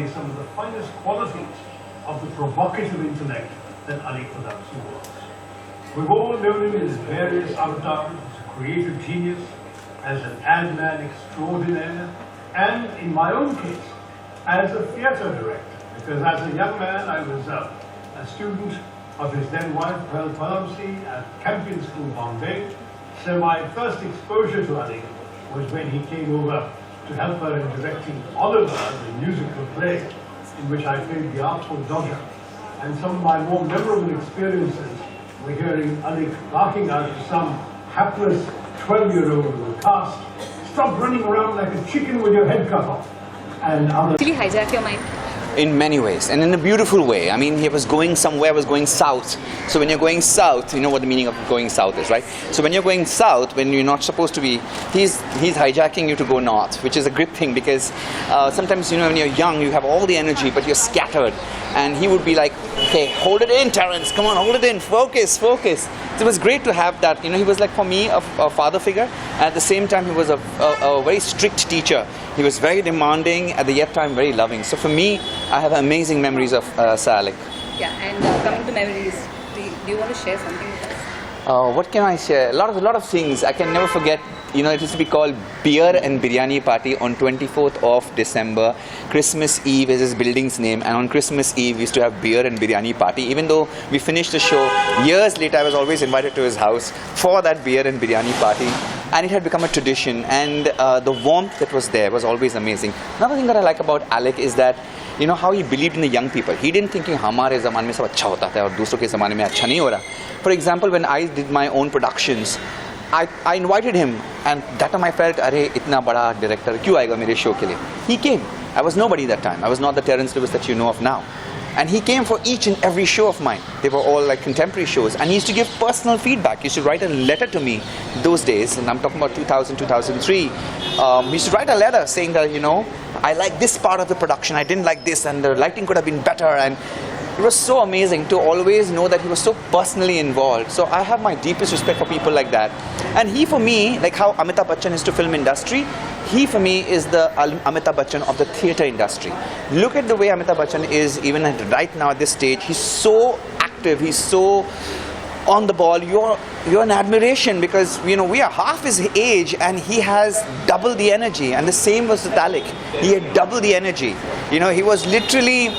embody some of the finest qualities of the provocative intellect that Alyque Padamsee was. We've all known him in his various avatars as a creative genius, as an ad man extraordinaire, and in my own case, as a theatre director, because as a young man I was a student of his then wife, Alyque Padamsee, at Campion School, Bombay. So my first exposure to Alyque was when he came over to help her in directing Oliver, the musical play, in which I played the artful dodger. And some of my more memorable experiences were hearing Alyque barking out to some hapless 12-year-old in the cast, "Stop running around like a chicken with your head cut off." And other. Did he hijack your mind? In many ways, and in a beautiful way. I mean, he was going somewhere, was going south. So when you're going south, you know what the meaning of going south is, right? So when you're going south, when you're not supposed to be, he's hijacking you to go north, which is a good thing, because sometimes, you know, when you're young, you have all the energy, but you're scattered. And he would be like, "Okay, hold it in, Terence, come on, hold it in, focus, focus." So it was great to have that. You know, he was like, for me, a father figure. And at the same time, he was a very strict teacher. He was very demanding, at the yet time very loving. So for me, I have amazing memories of Sir Alyque. Yeah, and coming to memories, do you want to share something with us? What can I share? A lot of things. I can never forget. You know, it used to be called Beer and Biryani Party on 24th of December. Christmas Eve is his building's name, and on Christmas Eve we used to have beer and biryani party. Even though we finished the show, years later I was always invited to his house for that beer and biryani party. And it had become a tradition, and the warmth that was there was always amazing. Another thing that I like about Alyque is that, you know, how he believed in the young people. He didn't think हमारे ज़माने में सब अच्छा होता था और दूसरों के ज़माने में अच्छा नहीं हो रहा. For example, when I did my own productions, I invited him, and that time I felt, अरे इतना बड़ा director क्यों आएगा मेरे show के लिए? He came. I was nobody that time. I was not the Terence that you know of now. And he came for each and every show of mine. They were all like contemporary shows. And he used to give personal feedback. He used to write a letter to me those days, and I'm talking about 2000, 2003. He used to write a letter saying that, you know, I like this part of the production, I didn't like this, and the lighting could have been better. And it was so amazing to always know that he was so personally involved. So I have my deepest respect for people like that. And he, for me, like how Amitabh Bachchan is to film industry, he for me is the Amitabh Bachchan of the theatre industry. Look at the way Amitabh Bachchan is even right now at this stage. He's so active, he's so on the ball. You're an admiration, because, you know, we are half his age and he has double the energy. And the same was with Alyque. He had double the energy. You know, he was literally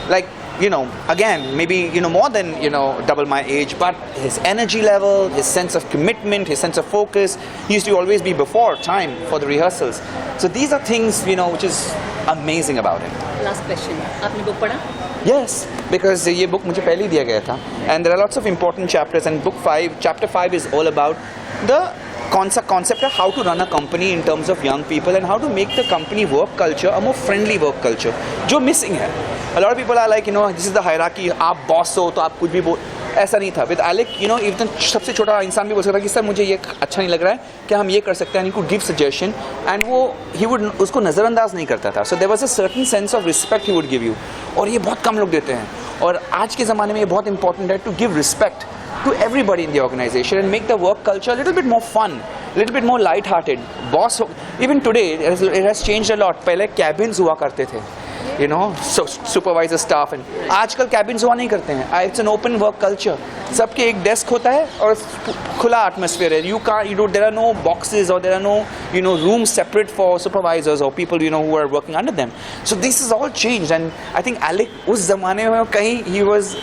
like, you know, again, maybe, you know, more than, you know, double my age, but his energy level, his sense of commitment, his sense of focus, he used to always be before time for the rehearsals. So these are things, you know, which is amazing about him. Last question. आपने book पढ़ा? Yes, because ये book मुझे पहले ही दिया गया था. And there are lots of important chapters, and chapter 5 is all about the concept of how to run a company in terms of young people, and how to make the company work culture a more friendly work culture, जो missing है. A lot of people are like, you know, this is the hierarchy, आप boss हो तो आप कुछ भी बोल. ऐसा नहीं था. With Alyque, you know, even सबसे छोटा इंसान भी बोल सकता है कि सर मुझे ये अच्छा नहीं लग रहा है, क्या हम ये कर सकते हैं, and he could give suggestion, and he would उसको नज़रअंदाज नहीं करता था. So there was a certain sense of respect he would give you, और ये बहुत कम लोग देते हैं. और आज के ज़माने में ये बहुत important है to give respect to everybody in the organization and make the work culture a little bit more fun, a little bit more light-hearted. Boss, even today it has changed a lot. पहले cabins हुआ करते थे, you know, so supervisor staff, and आजकल cabins हुआ नहीं करते हैं. It's an open work culture. सबके एक desk होता है और खुला atmosphere है. There are no boxes, or there are no, you know, rooms separate for supervisors or people, you know, who are working under them. So this is all changed, and I think Alyque उस ज़माने में कहीं he was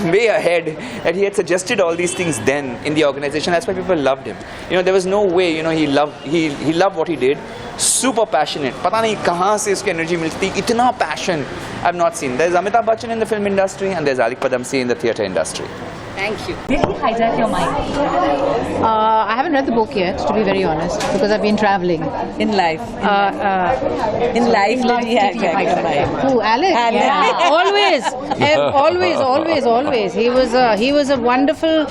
way ahead, and he had suggested all these things then in the organization. That's why people loved him. You know, there was no way, you know, he loved what he did. Super passionate. पता नहीं कहाँ से उसकी energy मिलती, इतना passion I've not seen. There's Amitabh Bachchan in the film industry, and there's Alyque Padamsee in the theatre industry. Thank you. Did he hijack your mind? I haven't read the book yet, to be very honest, because I've been traveling. In life. In life, did he hijack your mind? Who, Alyque? Yeah, always. He was a wonderful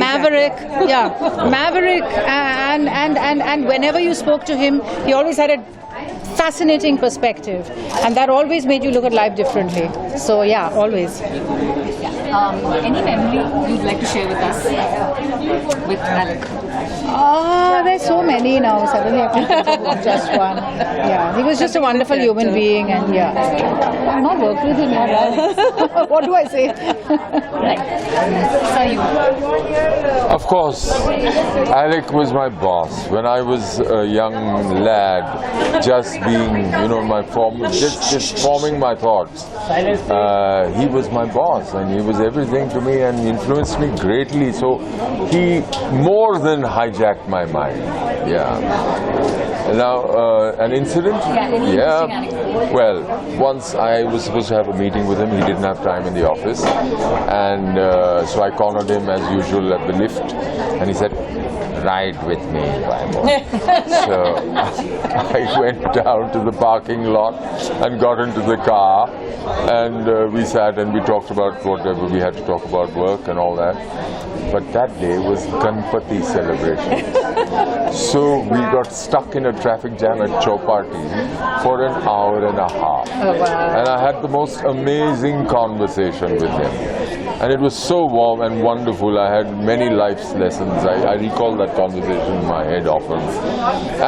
maverick. Yeah, maverick, and whenever you spoke to him, he always had a fascinating perspective, and that always made you look at life differently. So yeah, always. Any memory you'd like to share with us with Alyque? There's so many now. Suddenly I can't think of just one. Yeah, he was just a wonderful human being, and yeah, I've not worked with him yet. What do I say? Of course, Alyque was my boss. When I was a young lad, just being, just forming my thoughts, he was my boss, and he was everything to me and influenced me greatly. So he more than hijacked my mind. Yeah. Now, an incident? Yeah. Well, once I was supposed to have a meeting with him, he didn't have time in the office, and so I cornered him as usual at the lift, and he said, "Ride with me, Bible." So I went down to the parking lot and got into the car, and we sat and we talked about whatever we had to talk about, work and all that. But that day was Ganpati celebration. So we got stuck in a traffic jam at Chowpatty for an hour and a half. Oh, wow. And I had the most amazing conversation with him. And it was so warm and wonderful. I had many life's lessons. I recall that conversation in my head often.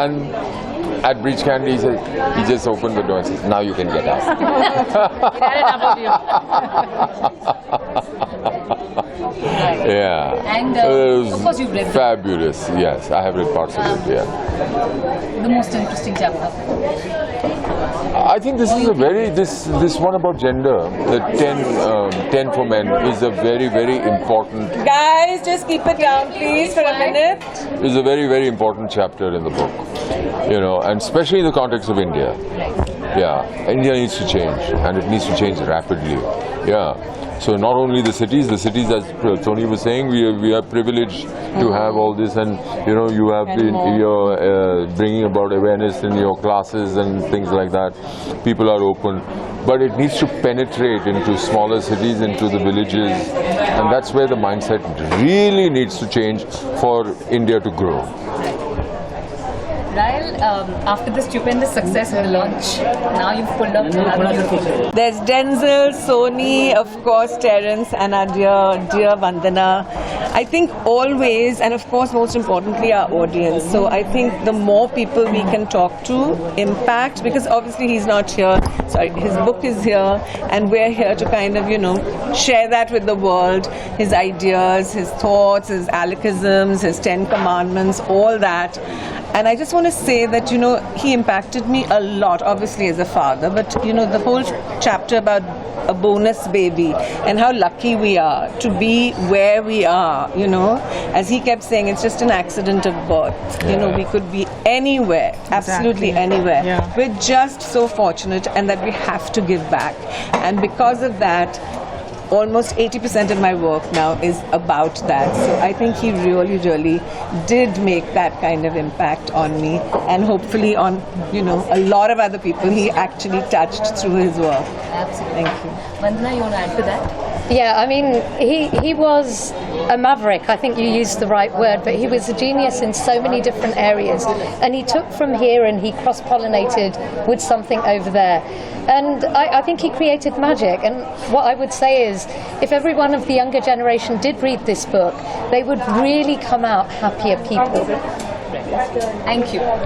And at Breach Candy, he just opened the door and said, "Now you can get out." Yeah. And it was of course you've read fabulous. Yes, I have read parts of it. Yeah. the most interesting chapter. I think this is this one about gender, the 10 for men, is a very, very important. Guys, just keep it down, please, for a minute. Is a very, very important chapter in the book, and especially in the context of India. Yeah, India needs to change, and it needs to change rapidly. Yeah. So not only the cities, as Soni was saying, we are privileged to have all this, and you have you're bringing about awareness in your classes and things like that. People are open, but it needs to penetrate into smaller cities, into the villages, and that's where the mindset really needs to change for India to grow. Rahel, after the stupendous success of the launch, now you've pulled up another beautiful. There's Denzil, Soni, of course, Terence, and our dear Vandana. I think always, and of course, most importantly, our audience. So I think the more people we can talk to, impact, because obviously he's not here. Sorry, his book is here, and we're here to kind of, share that with the world. His ideas, his thoughts, his Alyquisms, his 10 commandments, all that. And I just want to say that, he impacted me a lot, obviously as a father, but, the whole chapter about a bonus baby and how lucky we are to be where we are, As he kept saying, it's just an accident of birth. We could be anywhere, absolutely anywhere. Yeah. We're just so fortunate, and that we have to give back. And because of that, almost 80% of my work now is about that. So I think he really, really did make that kind of impact on me, and hopefully on, a lot of other people he actually touched through his work. Absolutely. Thank you. Vandana, you want to add to that? Yeah, I mean, he was a maverick. I think you used the right word, but he was a genius in so many different areas. And he took from here and he cross-pollinated with something over there. And I think he created magic. And what I would say is, if everyone of the younger generation did read this book, they would really come out happier people. Thank you.